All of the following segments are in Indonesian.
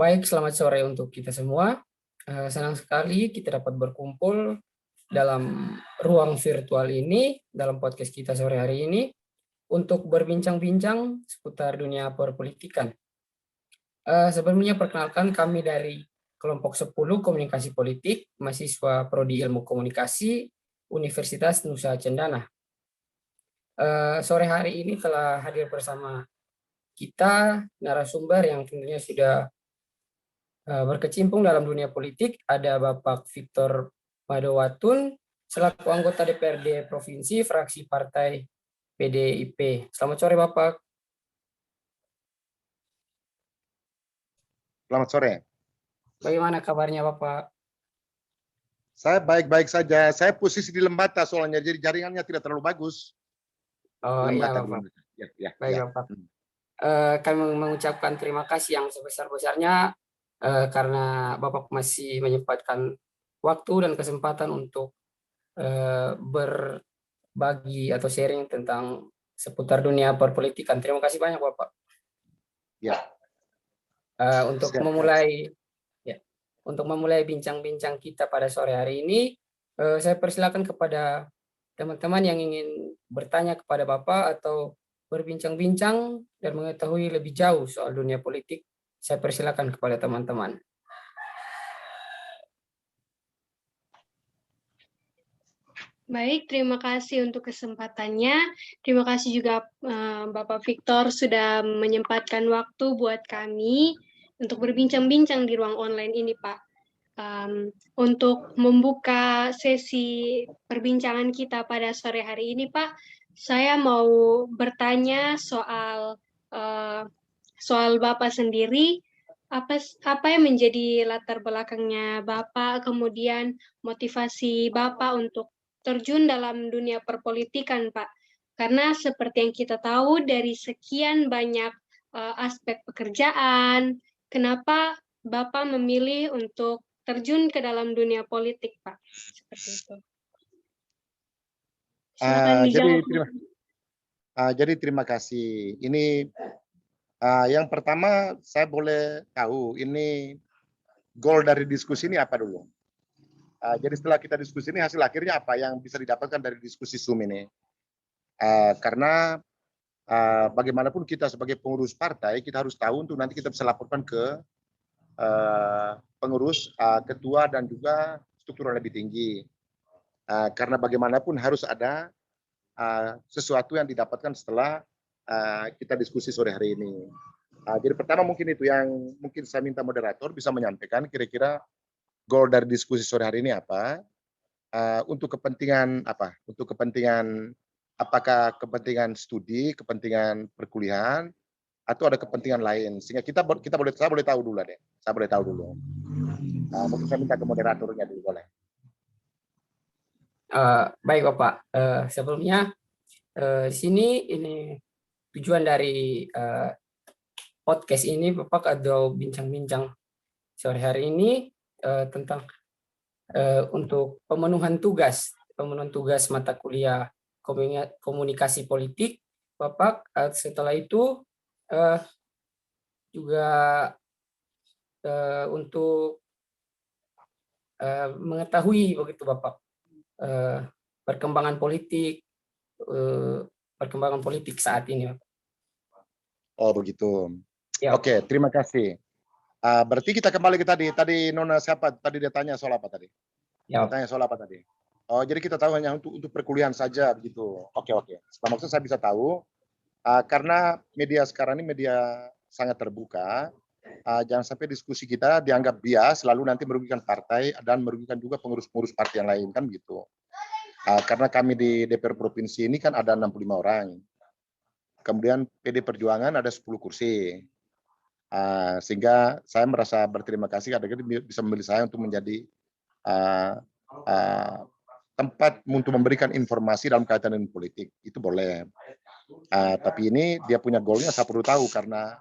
Baik, selamat sore untuk kita semua. Senang sekali kita dapat berkumpul dalam ruang virtual ini, dalam podcast kita sore hari ini, untuk berbincang-bincang seputar dunia perpolitikan. Sebelumnya perkenalkan kami dari kelompok 10 Komunikasi Politik, mahasiswa Prodi Ilmu Komunikasi, Universitas Nusa Cendana. Sore hari ini telah hadir bersama kita narasumber yang tentunya sudah berkecimpung dalam dunia politik. Ada Bapak Victor Madowatun selaku anggota DPRD Provinsi fraksi Partai PDIP. Selamat sore Bapak. Selamat sore. Bagaimana kabarnya Bapak? Saya baik-baik saja. Saya posisi di Lembata soalnya, jadi jaringannya tidak terlalu bagus. Oh iya Lembata, Bapak. Ya. Baik Bapak. Kami mengucapkan terima kasih yang sebesar-besarnya karena Bapak masih menyempatkan waktu dan kesempatan untuk berbagi atau sharing tentang seputar dunia perpolitikan. Terima kasih banyak Bapak. Ya. Untuk memulai bincang-bincang kita pada sore hari ini, saya persilakan kepada teman-teman yang ingin bertanya kepada Bapak atau berbincang-bincang dan mengetahui lebih jauh soal dunia politik. Saya persilakan kepada teman-teman. Baik, terima kasih untuk kesempatannya. Terima kasih juga Bapak Victor sudah menyempatkan waktu buat kami untuk berbincang-bincang di ruang online ini, Pak. Untuk membuka sesi perbincangan kita pada sore hari ini, Pak, saya mau bertanya soal Bapak sendiri. Apa yang menjadi latar belakangnya Bapak, kemudian motivasi Bapak untuk terjun dalam dunia perpolitikan, Pak? Karena seperti yang kita tahu dari sekian banyak aspek pekerjaan, kenapa Bapak memilih untuk terjun ke dalam dunia politik, Pak? Seperti itu. Silakan dijawab. Jadi terima kasih. Ini yang pertama saya boleh tahu ini goal dari diskusi ini apa dulu? Jadi setelah kita diskusi ini hasil akhirnya apa yang bisa didapatkan dari diskusi Zoom ini? Karena bagaimanapun kita sebagai pengurus partai kita harus tahu untuk nanti kita bisa laporkan ke pengurus, ketua dan juga struktur yang lebih tinggi. Karena bagaimanapun harus ada sesuatu yang didapatkan setelah kita diskusi sore hari ini. Jadi pertama mungkin itu yang mungkin saya minta moderator bisa menyampaikan kira-kira goal dari diskusi sore hari ini apa, untuk kepentingan apa? Untuk kepentingan apakah kepentingan studi, kepentingan perkuliahan, atau ada kepentingan lain? Sehingga saya boleh tahu dulu deh. Saya boleh tahu dulu. Mungkin saya minta ke moderatornya dulu boleh. Baik Bapak. Sebelumnya di sini ini tujuan dari podcast ini Bapak atau bincang-bincang sore hari ini tentang untuk pemenuhan tugas mata kuliah komunikasi politik Bapak. Setelah itu juga untuk mengetahui begitu Bapak perkembangan politik saat ini Bapak. Oh begitu. Ya. Oke, terima kasih. Berarti kita kembali ke tadi Nona siapa tadi dia tanya soal apa tadi? Ya. Dia tanya soal apa tadi? Oh jadi kita tahu hanya untuk perkuliahan saja begitu. Oke. Maksud saya bisa tahu karena media sekarang ini media sangat terbuka. Jangan sampai diskusi kita dianggap bias lalu nanti merugikan partai dan merugikan juga pengurus-pengurus partai yang lain kan gitu. Karena kami di DPR Provinsi ini kan ada 65 orang. Kemudian PD Perjuangan ada 10 kursi. Sehingga saya merasa berterima kasih karena bisa memilih saya untuk menjadi tempat untuk memberikan informasi dalam kaitan dengan politik. Itu boleh. Tapi ini dia punya goalnya saya perlu tahu karena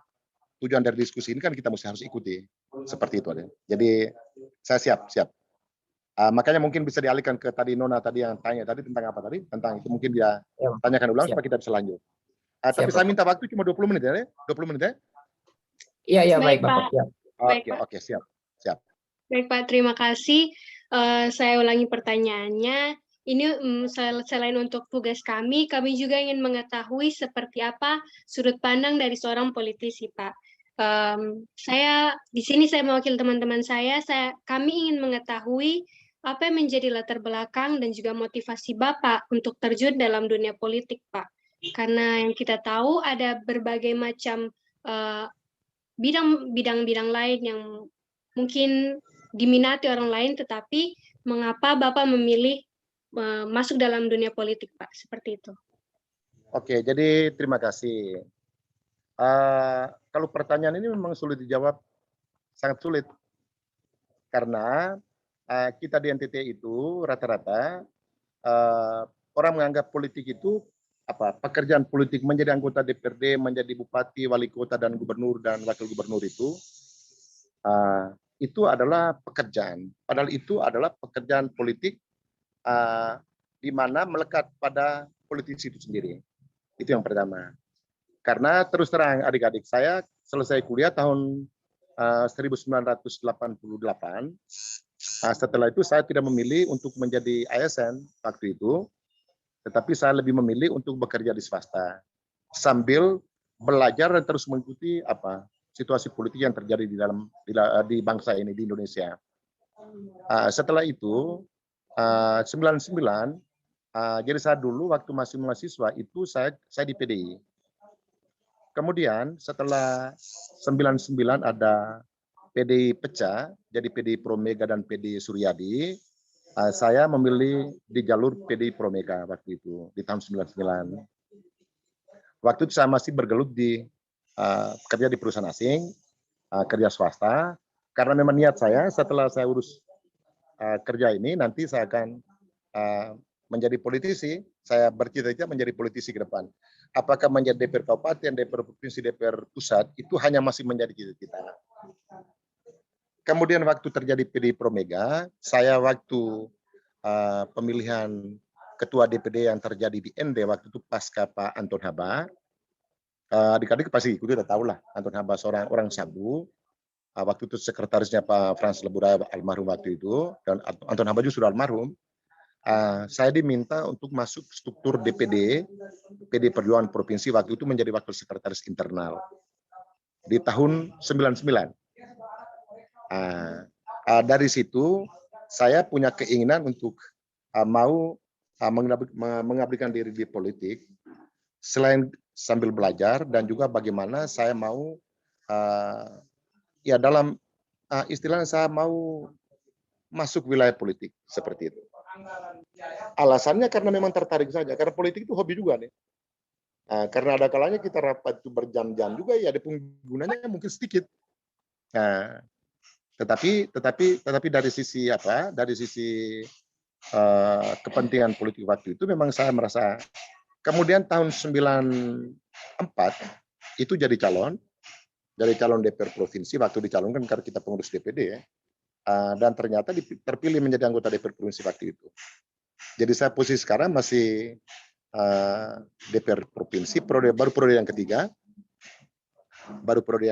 tujuan dari diskusi ini kan kita harus ikuti. Seperti itu. Jadi saya siap. Makanya mungkin bisa dialihkan ke tadi Nona tadi yang tanya tadi tentang apa tadi? Tentang itu mungkin dia tanyakan ulang supaya kita bisa lanjut. Tapi saya minta waktu cuma 20 menit ya. 20 menit ya. Iya baik Bapak. Baik, Pak. Oke, siap. Baik, Pak, terima kasih. Saya ulangi pertanyaannya. Ini selain untuk tugas kami juga ingin mengetahui seperti apa sudut pandang dari seorang politisi, Pak. Saya di sini saya mewakili teman-teman kami ingin mengetahui apa yang menjadi latar belakang dan juga motivasi Bapak untuk terjun dalam dunia politik, Pak. Karena yang kita tahu ada berbagai macam bidang-bidang lain yang mungkin diminati orang lain, tetapi mengapa Bapak memilih masuk dalam dunia politik, Pak? Seperti itu. Oke, jadi terima kasih. Kalau pertanyaan ini memang sulit dijawab, sangat sulit. Karena kita di NTT itu rata-rata orang menganggap politik itu pekerjaan politik, menjadi anggota DPRD, menjadi bupati, wali kota, dan gubernur dan wakil gubernur itu adalah pekerjaan. Padahal itu adalah pekerjaan politik di mana melekat pada politisi itu sendiri. Itu yang pertama. Karena terus terang adik-adik, saya selesai kuliah tahun 1988. Setelah itu saya tidak memilih untuk menjadi ASN waktu itu, tetapi saya lebih memilih untuk bekerja di swasta sambil belajar dan terus mengikuti situasi politik yang terjadi di bangsa ini, di Indonesia. Setelah itu 99, jadi saya dulu waktu masih mahasiswa itu saya di PDI. Kemudian setelah 99 ada PDI pecah, jadi PDI Promega dan PDI Suryadi. Saya memilih di jalur PDI Promega waktu itu di tahun 99. Waktu itu saya masih bergelut kerja di perusahaan asing, kerja swasta, karena memang niat saya setelah saya urus kerja ini nanti saya akan menjadi politisi. Saya bercita-cita menjadi politisi ke depan. Apakah menjadi DPR kabupaten, DPR provinsi, DPR pusat, itu hanya masih menjadi cita-cita. Kemudian waktu terjadi PDI Promega, saya waktu pemilihan ketua DPD yang terjadi di ND waktu itu pasca Pak Anton Haba, adik-adik pasti udah tahu lah, Anton Haba seorang orang Sabu, waktu itu sekretarisnya Pak Frans Lebura almarhum waktu itu, dan Anton Haba juga sudah almarhum. Saya diminta untuk masuk struktur DPD Perjuangan Provinsi waktu itu menjadi wakil sekretaris internal di tahun 99. Dari situ saya punya keinginan untuk mau mengabdikan diri di politik, selain sambil belajar dan juga bagaimana saya mau dalam istilahnya saya mau masuk wilayah politik seperti itu. Alasannya karena memang tertarik saja, karena politik itu hobi juga nih. Karena ada kalanya kita rapat itu berjam-jam juga, ya ada penggunanya mungkin sedikit. Tetapi dari sisi kepentingan politik waktu itu memang saya merasa. Kemudian tahun 94 itu jadi calon DPR provinsi, waktu dicalonkan karena kita pengurus DPD ya. Dan ternyata terpilih menjadi anggota DPR provinsi waktu itu. Jadi saya posisi sekarang masih DPR provinsi, baru periode yang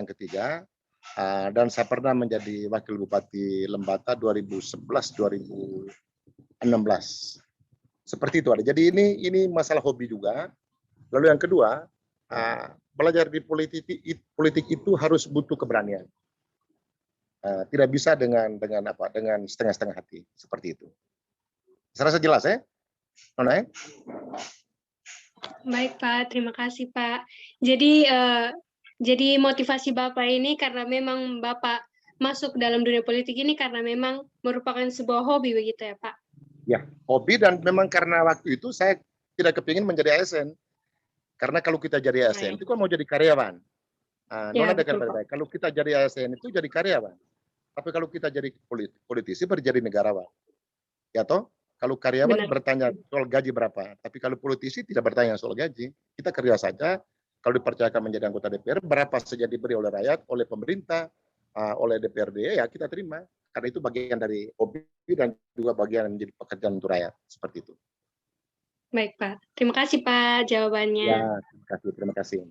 ketiga, dan saya pernah menjadi wakil bupati Lembata 2011-2016. Seperti itu ada. Jadi ini masalah hobi juga. Lalu yang kedua, belajar di politik itu harus butuh keberanian. Tidak bisa dengan setengah-setengah hati seperti itu. Saya rasa jelas ya, Nona? Baik Pak, terima kasih Pak. Jadi motivasi Bapak ini karena memang Bapak masuk dalam dunia politik ini karena memang merupakan sebuah hobi begitu ya Pak? Ya, hobi dan memang karena waktu itu saya tidak kepingin menjadi ASN. Karena kalau kita jadi ASN itu kan mau jadi karyawan. Nona dengar baik-baik. Kalau kita jadi ASN itu jadi karyawan. Tapi kalau kita jadi politisi berjadi negarawan. Ya toh? Kalau karyawan bertanya soal gaji berapa, tapi kalau politisi tidak bertanya soal gaji. Kita kerja saja, kalau dipercayakan menjadi anggota DPR, berapa saja diberi oleh rakyat, oleh pemerintah, oleh DPRD, ya kita terima. Karena itu bagian dari hobi dan juga bagian menjadi pekerjaan untuk rakyat. Seperti itu. Baik Pak, terima kasih Pak jawabannya. Ya, terima kasih.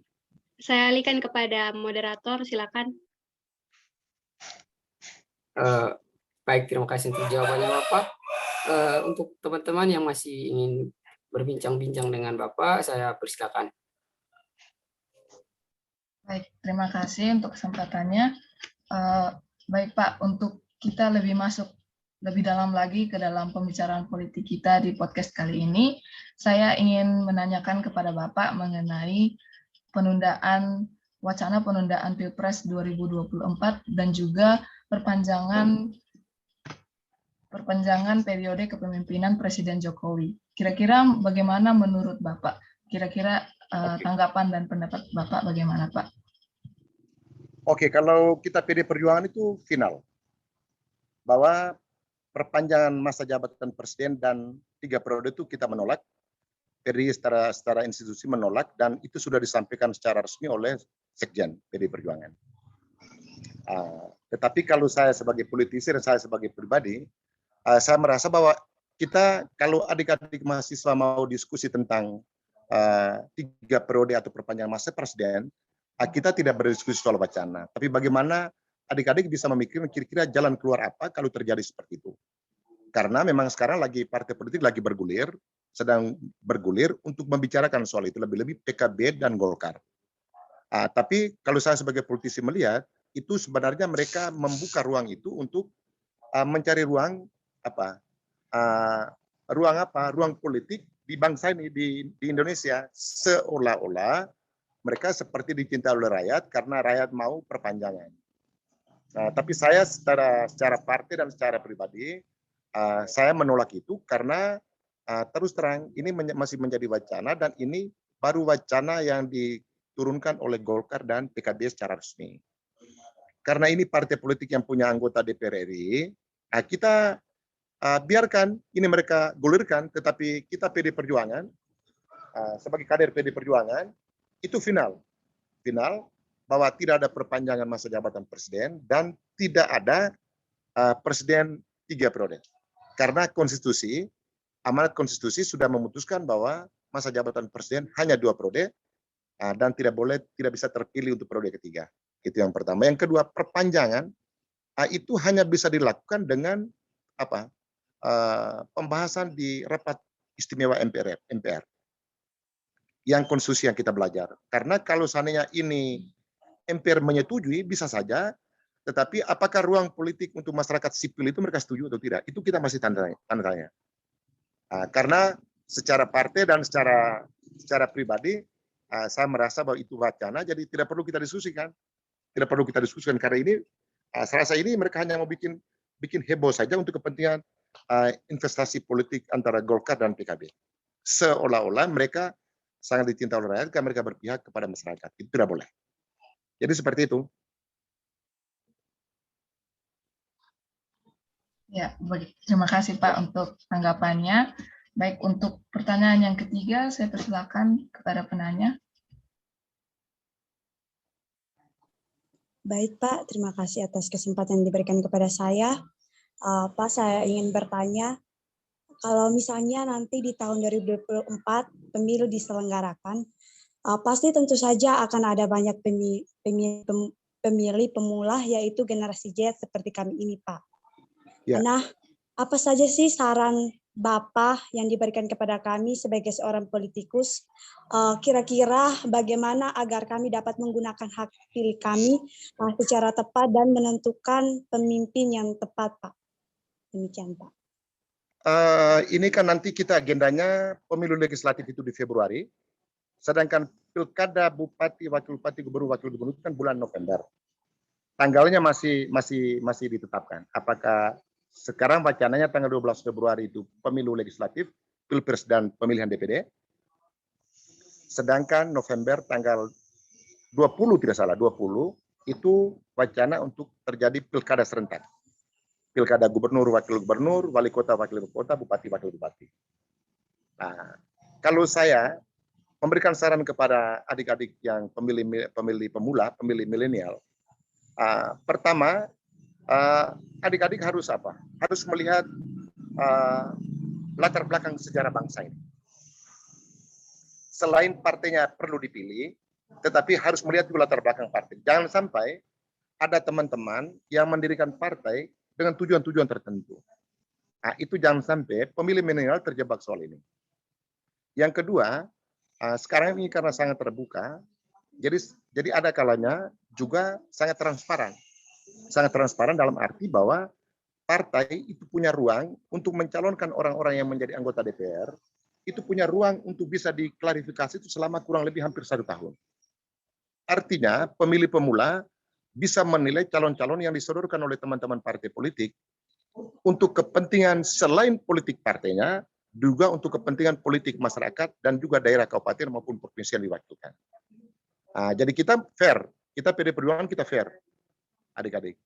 Saya alihkan kepada moderator, silakan. Baik, terima kasih untuk jawabannya Bapak. Untuk teman-teman yang masih ingin berbincang-bincang dengan Bapak, saya persilakan. Baik, terima kasih untuk kesempatannya. Baik Pak, untuk kita lebih masuk lebih dalam lagi ke dalam pembicaraan politik kita di podcast kali ini, saya ingin menanyakan kepada Bapak mengenai wacana penundaan Pilpres 2024 dan juga perpanjangan periode kepemimpinan Presiden Jokowi. Kira-kira bagaimana menurut Bapak? Kira-kira tanggapan dan pendapat Bapak bagaimana, Pak? Oke, kalau kita PD Perjuangan itu final. Bahwa perpanjangan masa jabatan presiden dan 3 periode itu kita menolak. PD secara institusi menolak dan itu sudah disampaikan secara resmi oleh Sekjen PD Perjuangan. Tetapi kalau saya sebagai politisi dan saya sebagai pribadi, saya merasa bahwa kita kalau adik-adik mahasiswa mau diskusi tentang 3 periode atau perpanjangan masa presiden, kita tidak berdiskusi soal wacana, tapi bagaimana adik-adik bisa memikirkan kira-kira jalan keluar apa kalau terjadi seperti itu. Karena memang sekarang lagi partai politik lagi sedang bergulir untuk membicarakan soal itu, lebih-lebih PKB dan Golkar. Tapi kalau saya sebagai politisi melihat, itu sebenarnya mereka membuka ruang itu untuk mencari ruang ruang politik di bangsa ini di Indonesia, seolah-olah mereka seperti dicintai oleh rakyat karena rakyat mau perpanjangan. Tapi saya secara partai dan secara pribadi, saya menolak itu karena terus terang ini masih menjadi wacana dan ini baru wacana yang diturunkan oleh Golkar dan PKB secara resmi. Karena ini partai politik yang punya anggota DPR RI, kita biarkan ini mereka gulirkan, tetapi kita PD Perjuangan sebagai kader PD Perjuangan itu final bahwa tidak ada perpanjangan masa jabatan presiden dan tidak ada presiden 3 periode. Karena amanat konstitusi sudah memutuskan bahwa masa jabatan presiden hanya 2 periode dan tidak bisa terpilih untuk periode ketiga. Itu yang pertama. Yang kedua, perpanjangan itu hanya bisa dilakukan dengan pembahasan di rapat istimewa MPR. Yang konstitusi yang kita belajar. Karena kalau seandainya ini MPR menyetujui, bisa saja, tetapi apakah ruang politik untuk masyarakat sipil itu mereka setuju atau tidak? Itu kita masih tanda tanya. Karena secara partai dan secara pribadi, saya merasa bahwa itu wacana, jadi tidak perlu kita diskusikan. Tidak perlu kita diskusikan karena ini, saya rasa ini mereka hanya mau bikin heboh saja untuk kepentingan investasi politik antara Golkar dan PKB. Seolah-olah mereka sangat dicintai oleh rakyat karena mereka berpihak kepada masyarakat. Itu tidak boleh. Jadi seperti itu. Ya, baik. Terima kasih Pak untuk tanggapannya. Baik, untuk pertanyaan yang ketiga, saya persilakan kepada penanya. Baik Pak, terima kasih atas kesempatan yang diberikan kepada saya. Pak, saya ingin bertanya, kalau misalnya nanti di tahun 2024 pemilu diselenggarakan, pasti tentu saja akan ada banyak pemilih pemula, yaitu generasi Z seperti kami ini, Pak. Ya. Nah, apa saja sih saran Bapak yang diberikan kepada kami sebagai seorang politikus, kira-kira bagaimana agar kami dapat menggunakan hak pilih kami secara tepat dan menentukan pemimpin yang tepat, Pak? Demikian, Pak. Ini kan nanti kita agendanya pemilu legislatif itu di Februari, sedangkan pilkada bupati, wakil bupati, gubernur, wakil gubernur itu kan bulan November. Tanggalnya masih ditetapkan. Apakah sekarang wacananya tanggal 12 Februari itu pemilu legislatif, pilpres dan pemilihan DPD. Sedangkan November tanggal 20 tidak salah, 20 itu wacana untuk terjadi pilkada serentak. Pilkada gubernur, wakil gubernur, wali kota, wakil kota, bupati, wakil bupati. Nah, kalau saya memberikan saran kepada adik-adik yang pemilih pemula, pemilih milenial, pertama, adik-adik harus apa? Harus melihat latar belakang sejarah bangsa ini. Selain partainya perlu dipilih, tetapi harus melihat juga latar belakang partai. Jangan sampai ada teman-teman yang mendirikan partai dengan tujuan-tujuan tertentu. Nah, itu jangan sampai pemilih milenial terjebak soal ini. Yang kedua, sekarang ini karena sangat terbuka, jadi ada kalanya juga sangat transparan. Sangat transparan dalam arti bahwa partai itu punya ruang untuk mencalonkan orang-orang yang menjadi anggota DPR, itu punya ruang untuk bisa diklarifikasi itu selama kurang lebih hampir 1 tahun. Artinya pemilih pemula bisa menilai calon-calon yang disodorkan oleh teman-teman partai politik untuk kepentingan selain politik partainya, juga untuk kepentingan politik masyarakat dan juga daerah kabupaten maupun provinsi yang diwakilkan. Jadi kita fair, kita PD Perjuangan kita fair, adik-adik.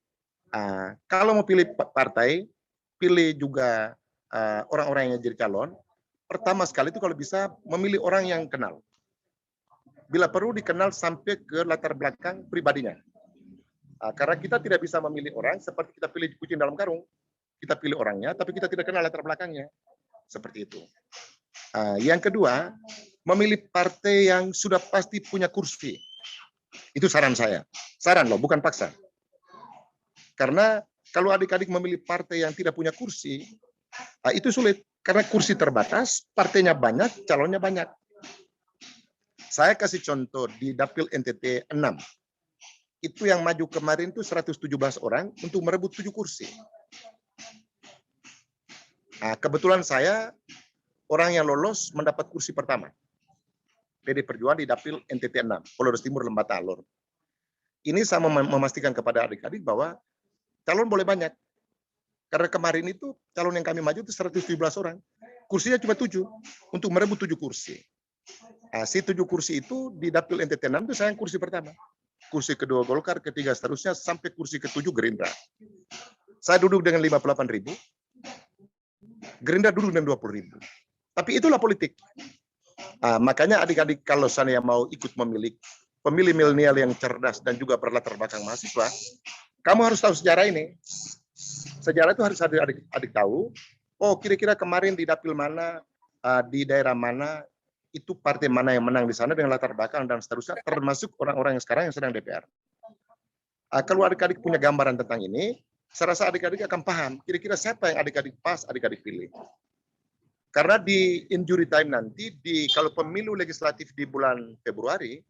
Kalau mau pilih partai, pilih juga orang-orang yang jadi calon, pertama sekali itu kalau bisa memilih orang yang kenal. Bila perlu dikenal sampai ke latar belakang pribadinya. Karena kita tidak bisa memilih orang seperti kita pilih kucing dalam karung. Kita pilih orangnya, tapi kita tidak kenal latar belakangnya. Seperti itu. Yang kedua, memilih partai yang sudah pasti punya kursi. Itu saran saya. Saran loh, bukan paksa. Karena kalau adik-adik memilih partai yang tidak punya kursi, itu sulit. Karena kursi terbatas, partainya banyak, calonnya banyak. Saya kasih contoh di Dapil NTT 6. Itu yang maju kemarin itu 117 orang untuk merebut 7 kursi. Kebetulan saya orang yang lolos mendapat kursi pertama. PD Perjuangan di Dapil NTT 6, Polres Timur Lembata Alor. Ini sama memastikan kepada adik-adik bahwa calon boleh banyak. Karena kemarin itu calon yang kami maju itu 117 orang. Kursinya cuma 7 untuk merebut 7 kursi. Si 7 kursi itu di Dapil NTT 6 itu saya yang kursi pertama. Kursi kedua Golkar, ketiga seterusnya sampai kursi ke-7 Gerindra. Saya duduk dengan 58.000. Gerindra duduk dengan 20.000. Tapi itulah politik. Makanya adik-adik kalau saya mau ikut memilih pemilih milenial yang cerdas dan juga berlatar belakang mahasiswa, kamu harus tahu sejarah ini. Sejarah itu harus adik-adik tahu. Oh, kira-kira kemarin di dapil mana, di daerah mana, itu partai mana yang menang di sana dengan latar belakang dan seterusnya, termasuk orang-orang yang sekarang yang sedang DPR. Kalau adik-adik punya gambaran tentang ini, saya rasa adik-adik akan paham kira-kira siapa yang adik-adik pas adik-adik pilih. Karena di injury time nanti, kalau pemilu legislatif di bulan Februari,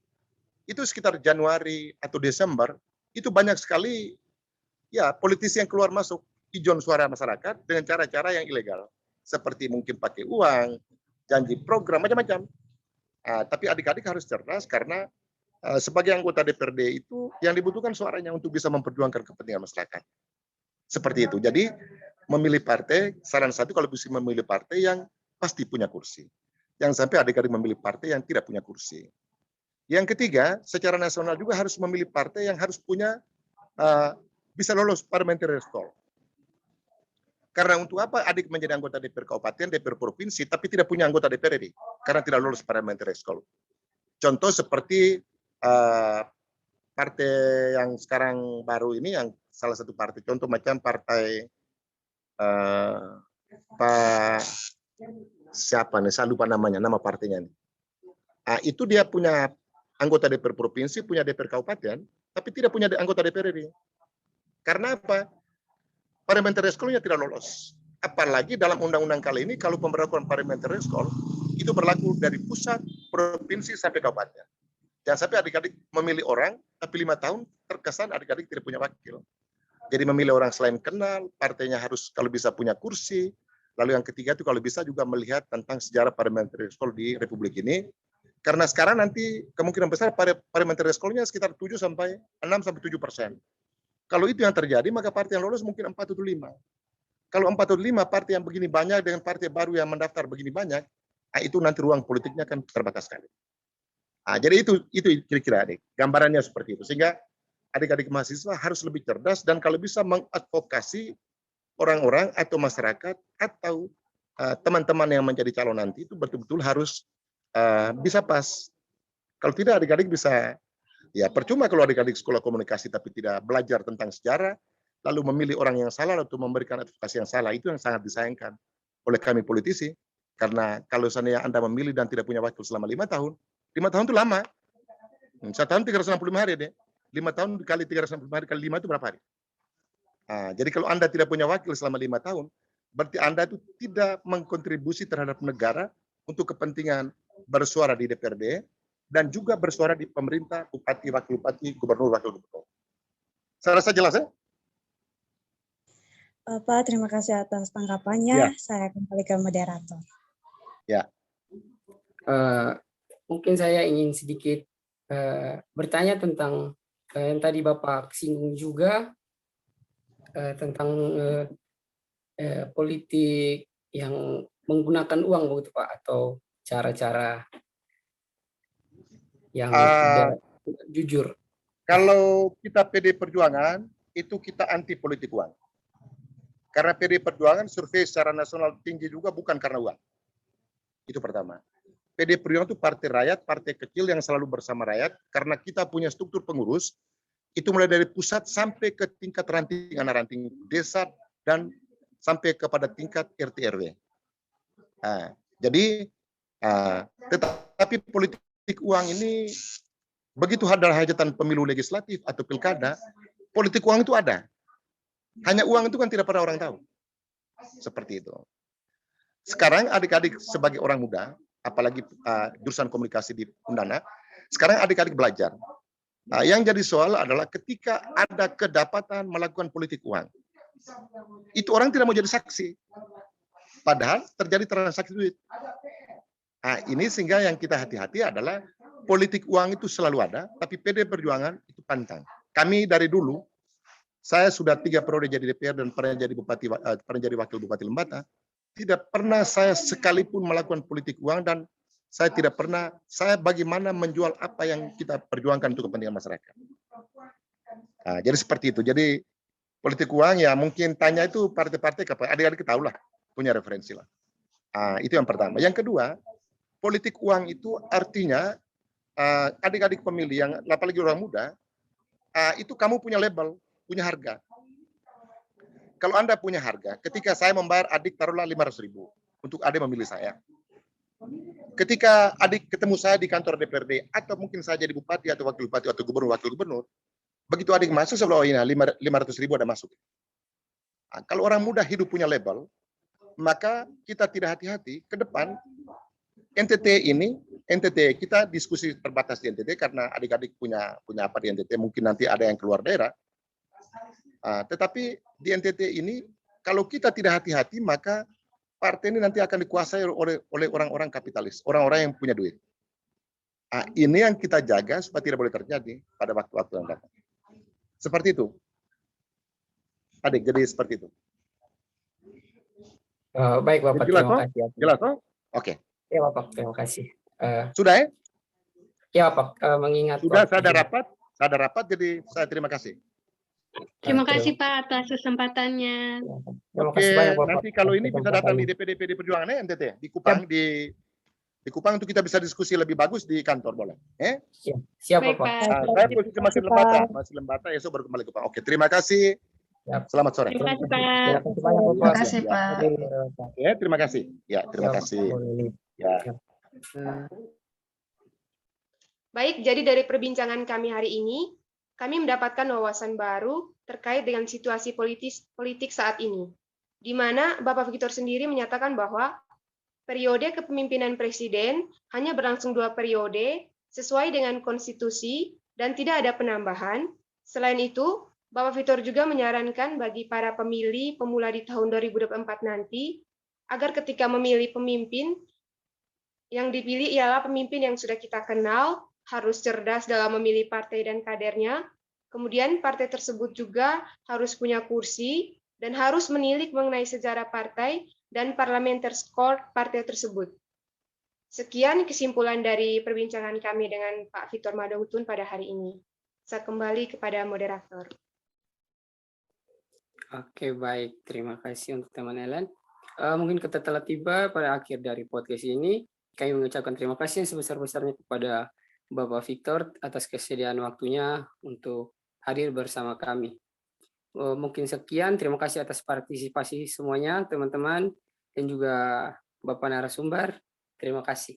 itu sekitar Januari atau Desember, itu banyak sekali ya politisi yang keluar masuk ijon suara masyarakat dengan cara-cara yang ilegal. Seperti mungkin pakai uang, janji program, macam-macam. Tapi adik-adik harus cerdas karena sebagai anggota DPRD itu yang dibutuhkan suaranya untuk bisa memperjuangkan kepentingan masyarakat. Seperti itu. Jadi memilih partai, saran satu kalau bisa memilih partai yang pasti punya kursi. Jangan sampai adik-adik memilih partai yang tidak punya kursi. Yang ketiga, secara nasional juga harus memilih partai yang harus punya bisa lolos parliamentary threshold. Karena untuk apa adik menjadi anggota DPR Kabupaten, DPR Provinsi, tapi tidak punya anggota DPR RI? Karena tidak lolos parliamentary threshold. Contoh seperti partai yang sekarang baru ini, yang salah satu partai, contoh macam partai Pak siapa nih, saya lupa namanya, nama partainya nih. Itu dia punya anggota DPR Provinsi, punya DPR Kabupaten, tapi tidak punya anggota DPR RI. Karena apa? Parliamentary threshold-nya tidak lolos. Apalagi dalam undang-undang kali ini, kalau pemberlakuan parliamentary threshold, itu berlaku dari pusat, provinsi, sampai kabupaten. Jangan sampai adik-adik memilih orang, tapi 5 tahun terkesan adik-adik tidak punya wakil. Jadi memilih orang selain kenal, partainya harus kalau bisa punya kursi. Lalu yang ketiga itu kalau bisa juga melihat tentang sejarah parliamentary threshold di Republik ini. Karena sekarang nanti kemungkinan besar parliamentary threshold-nya sekitar 6-7%. Kalau itu yang terjadi, maka partai yang lolos mungkin 4 atau 5. Kalau 4 atau 5 partai yang begini banyak dengan partai baru yang mendaftar begini banyak, itu nanti ruang politiknya akan terbatas sekali. Jadi itu kira-kira adik, gambarannya seperti itu. Sehingga adik-adik mahasiswa harus lebih cerdas dan kalau bisa mengadvokasi orang-orang atau masyarakat atau teman-teman yang menjadi calon nanti itu betul-betul harus bisa pas. Kalau tidak adik-adik bisa, ya percuma kalau adik-adik sekolah komunikasi tapi tidak belajar tentang sejarah, lalu memilih orang yang salah atau memberikan advokasi yang salah, itu yang sangat disayangkan oleh kami politisi. Karena kalau seandainya Anda memilih dan tidak punya wakil selama 5 tahun, 5 tahun itu lama. 1 tahun 365 hari deh. 5 tahun dikali 365 hari kali 5 itu berapa hari? Jadi kalau Anda tidak punya wakil selama 5 tahun, berarti Anda itu tidak mengkontribusi terhadap negara untuk kepentingan bersuara di DPRD dan juga bersuara di pemerintah, bupati, wakil bupati, gubernur, wakil gubernur. Saya rasa jelas ya? Pak, terima kasih atas tanggapannya. Saya kembali ke moderator. Ya. Mungkin saya ingin sedikit bertanya tentang yang tadi Bapak singgung juga tentang politik yang menggunakan uang begitu Pak, atau cara-cara yang tidak jujur. Kalau kita PD Perjuangan, itu kita anti politik uang. Karena PD Perjuangan survei secara nasional tinggi juga bukan karena uang. Itu pertama. PD Perjuangan itu partai rakyat, partai kecil yang selalu bersama rakyat, karena kita punya struktur pengurus, itu mulai dari pusat sampai ke tingkat ranting, anak ranting desa, dan sampai kepada tingkat RT RW. Jadi, tetapi politik uang ini, begitu ada hajatan pemilu legislatif atau pilkada, politik uang itu ada. Hanya uang itu kan tidak pernah orang tahu. Seperti itu. Sekarang adik-adik sebagai orang muda, apalagi jurusan komunikasi di Undana, sekarang adik-adik belajar. Yang jadi soal adalah ketika ada kedapatan melakukan politik uang, itu orang tidak mau jadi saksi. Padahal terjadi transaksi duit. Ini sehingga yang kita hati-hati adalah politik uang itu selalu ada, tapi PD Perjuangan itu pantang. Kami dari dulu, saya sudah 3 periode jadi DPR dan pernah jadi bupati, pernah jadi wakil bupati Lembata, tidak pernah saya sekalipun melakukan politik uang dan saya tidak pernah, saya bagaimana menjual apa yang kita perjuangkan untuk kepentingan masyarakat. Jadi seperti itu. Jadi politik uang ya mungkin tanya itu partai-partai, adik-adik tahu lah, punya referensi lah. Itu yang pertama. Yang kedua, politik uang itu artinya adik-adik pemilih yang apalagi orang muda, itu kamu punya label, punya harga. Kalau Anda punya harga, ketika saya membayar adik taruhlah 500.000 untuk adik memilih saya. Ketika adik ketemu saya di kantor DPRD atau mungkin saya jadi bupati atau wakil bupati atau gubernur wakil gubernur, begitu adik masuk sebelah ini 500.000 ada masuk. Kalau orang muda hidup punya label, maka kita tidak hati-hati ke depan. NTT kita diskusi terbatas di NTT karena adik-adik punya apa di NTT, mungkin nanti ada yang keluar daerah. Tetapi di NTT ini kalau kita tidak hati-hati maka partai ini nanti akan dikuasai oleh orang-orang kapitalis, orang-orang yang punya duit. Ini yang kita jaga supaya tidak boleh terjadi pada waktu-waktu yang datang. Seperti itu. Adik, jadi seperti itu. Baik Bapak, terima kasih. Jelas, oh? Oke. Ya Bapak, terima kasih. Sudah ya? Ya Bapak, mengingat sudah saya ada rapat, jadi saya terima kasih. Terima kasih Pak atas kesempatannya. Terima kasih banyak Bapak. Nanti kalau ini bisa datang di DPD Perjuangan ya NTT di Kupang, di Kupang untuk kita bisa diskusi lebih bagus di kantor, boleh? Siap Baik, Bapak. Saya posisi masih Lembata, esok baru kembali ke Kupang. Oke, terima kasih. Selamat sore. Terima kasih Pak. Terima kasih Pak. Ya, terima kasih. Ya, terima kasih. Ya. Baik, jadi dari perbincangan kami hari ini, kami mendapatkan wawasan baru terkait dengan situasi politik saat ini, di mana Bapak Victor sendiri menyatakan bahwa periode kepemimpinan Presiden hanya berlangsung 2 periode sesuai dengan konstitusi dan tidak ada penambahan. Selain itu, Bapak Victor juga menyarankan bagi para pemilih pemula di tahun 2024 nanti, agar ketika memilih pemimpin, yang dipilih ialah pemimpin yang sudah kita kenal, harus cerdas dalam memilih partai dan kadernya, kemudian partai tersebut juga harus punya kursi, dan harus menilik mengenai sejarah partai dan parliamentary score partai tersebut. Sekian kesimpulan dari perbincangan kami dengan Pak Victor Madongtun pada hari ini. Saya kembali kepada moderator. Oke, baik. Terima kasih untuk teman Ellen. Mungkin kita telah tiba pada akhir dari podcast ini. Kami mengucapkan terima kasih yang sebesar-besarnya kepada Bapak Victor atas kesediaan waktunya untuk hadir bersama kami. Mungkin sekian, terima kasih atas partisipasi semuanya, teman-teman, dan juga Bapak narasumber. Terima kasih.